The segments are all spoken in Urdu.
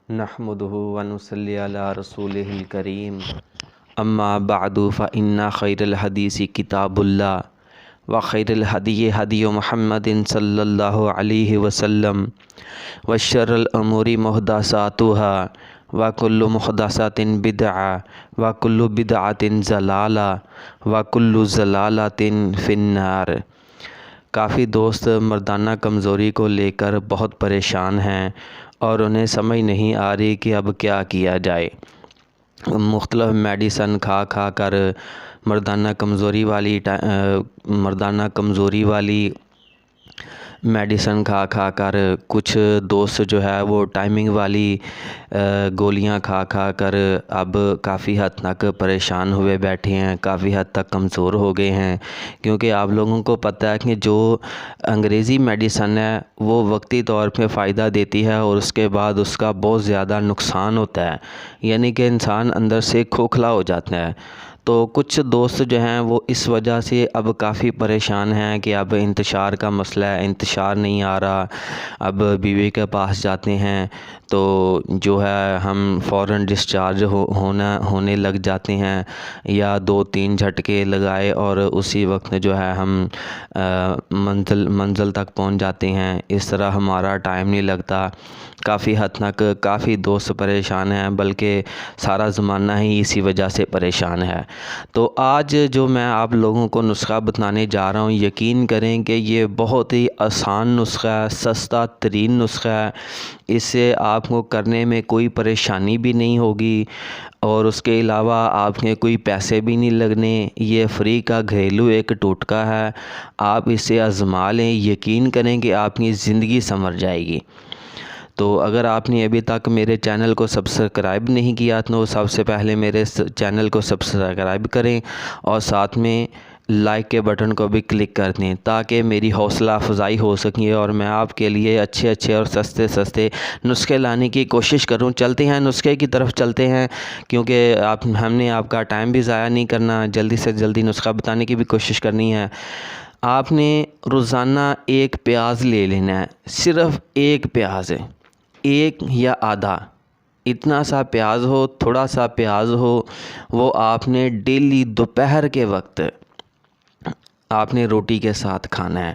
نحمده ونصلي على رسوله الكريم اما بعد فإن خير الحديث كتاب الله وخير الهدي هدي محمد صلى الله عليه وسلم وشر الأمور محدثاتها وكل محدثة بدعة وكل بدعة ضلالة وكل ضلالة في النار۔ کافی دوست مردانہ کمزوری کو لے کر بہت پریشان ہیں اور انہیں سمجھ نہیں آ رہی کہ اب کیا کیا جائے۔ مختلف میڈیسن کھا کر مردانہ کمزوری والی میڈیسن کھا کر کچھ دوست جو ہے وہ ٹائمنگ والی گولیاں کھا کر اب کافی حد تک پریشان ہوئے بیٹھے ہیں، کافی حد تک کمزور ہو گئے ہیں، کیونکہ آپ لوگوں کو پتہ ہے کہ جو انگریزی میڈیسن ہے وہ وقتی طور پہ فائدہ دیتی ہے اور اس کے بعد اس کا بہت زیادہ نقصان ہوتا ہے، یعنی کہ انسان اندر سے کھوکھلا ہو جاتا ہے۔ تو کچھ دوست جو ہیں وہ اس وجہ سے اب کافی پریشان ہیں کہ اب انتشار کا مسئلہ ہے، انتشار نہیں آ رہا، اب بیوی کے پاس جاتے ہیں تو جو ہے ہم فوراً ڈسچارج ہونے لگ جاتے ہیں، یا 2-3 جھٹکے لگائے اور اسی وقت جو ہے ہم منزل تک پہنچ جاتے ہیں۔ اس طرح ہمارا ٹائم نہیں لگتا۔ کافی حد تک کافی دوست پریشان ہیں، بلکہ سارا زمانہ ہی اسی وجہ سے پریشان ہے۔ تو آج جو میں آپ لوگوں کو نسخہ بتانے جا رہا ہوں، یقین کریں کہ یہ بہت ہی آسان نسخہ ہے، سستا ترین نسخہ ہے۔ اس سے آپ کو کرنے میں کوئی پریشانی بھی نہیں ہوگی اور اس کے علاوہ آپ کے کوئی پیسے بھی نہیں لگنے۔ یہ فری کا گھریلو ایک ٹوٹکا ہے، آپ اسے آزما لیں، یقین کریں کہ آپ کی زندگی سنور جائے گی۔ تو اگر آپ نے ابھی تک میرے چینل کو سبسکرائب نہیں کیا تو سب سے پہلے میرے چینل کو سبسکرائب کریں اور ساتھ میں لائک کے بٹن کو بھی کلک کر دیں تاکہ میری حوصلہ افزائی ہو سکے اور میں آپ کے لیے اچھے اور سستے نسخے لانے کی کوشش کروں۔ چلتے ہیں نسخے کی طرف چلتے ہیں، کیونکہ ہم نے آپ کا ٹائم بھی ضائع نہیں کرنا، جلدی سے جلدی نسخہ بتانے کی بھی کوشش کرنی ہے۔ آپ نے روزانہ 1 پیاز لے لینا ہے، صرف 1 پیاز ہے، 1 یا آدھا، اتنا سا پیاز ہو، تھوڑا سا پیاز ہو، وہ آپ نے ڈیلی دوپہر کے وقت آپ نے روٹی کے ساتھ کھانا ہے،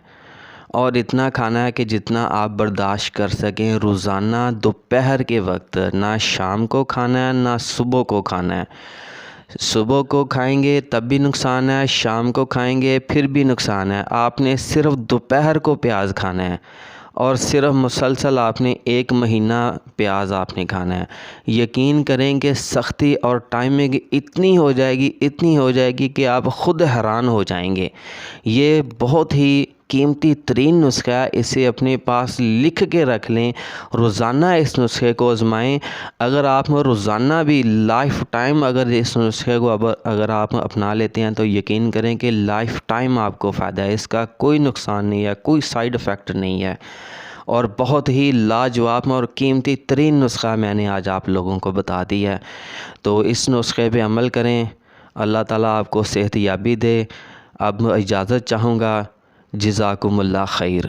اور اتنا کھانا ہے کہ جتنا آپ برداشت کر سکیں۔ روزانہ دوپہر کے وقت، نہ شام کو کھانا ہے نہ صبح کو کھانا ہے۔ صبح کو کھائیں گے تب بھی نقصان ہے، شام کو کھائیں گے پھر بھی نقصان ہے۔ آپ نے صرف دوپہر کو پیاز کھانا ہے اور صرف مسلسل آپ نے 1 مہینہ پیاز آپ نے کھانا ہے۔ یقین کریں کہ سختی اور ٹائمنگ اتنی ہو جائے گی کہ آپ خود حیران ہو جائیں گے۔ یہ بہت ہی قیمتی ترین نسخہ ہے، اسے اپنے پاس لکھ کے رکھ لیں، روزانہ اس نسخے کو آزمائیں۔ اگر آپ روزانہ بھی لائف ٹائم اگر اس نسخے کو اگر آپ اپنا لیتے ہیں تو یقین کریں کہ لائف ٹائم آپ کو فائدہ ہے، اس کا کوئی نقصان نہیں ہے، کوئی سائیڈ ایفیکٹ نہیں ہے، اور بہت ہی لاجواب اور قیمتی ترین نسخہ میں نے آج آپ لوگوں کو بتا دی ہے۔ تو اس نسخے پہ عمل کریں، اللہ تعالیٰ آپ کو صحت یابی دے۔ اب اجازت چاہوں گا، جزاکم اللہ خیر۔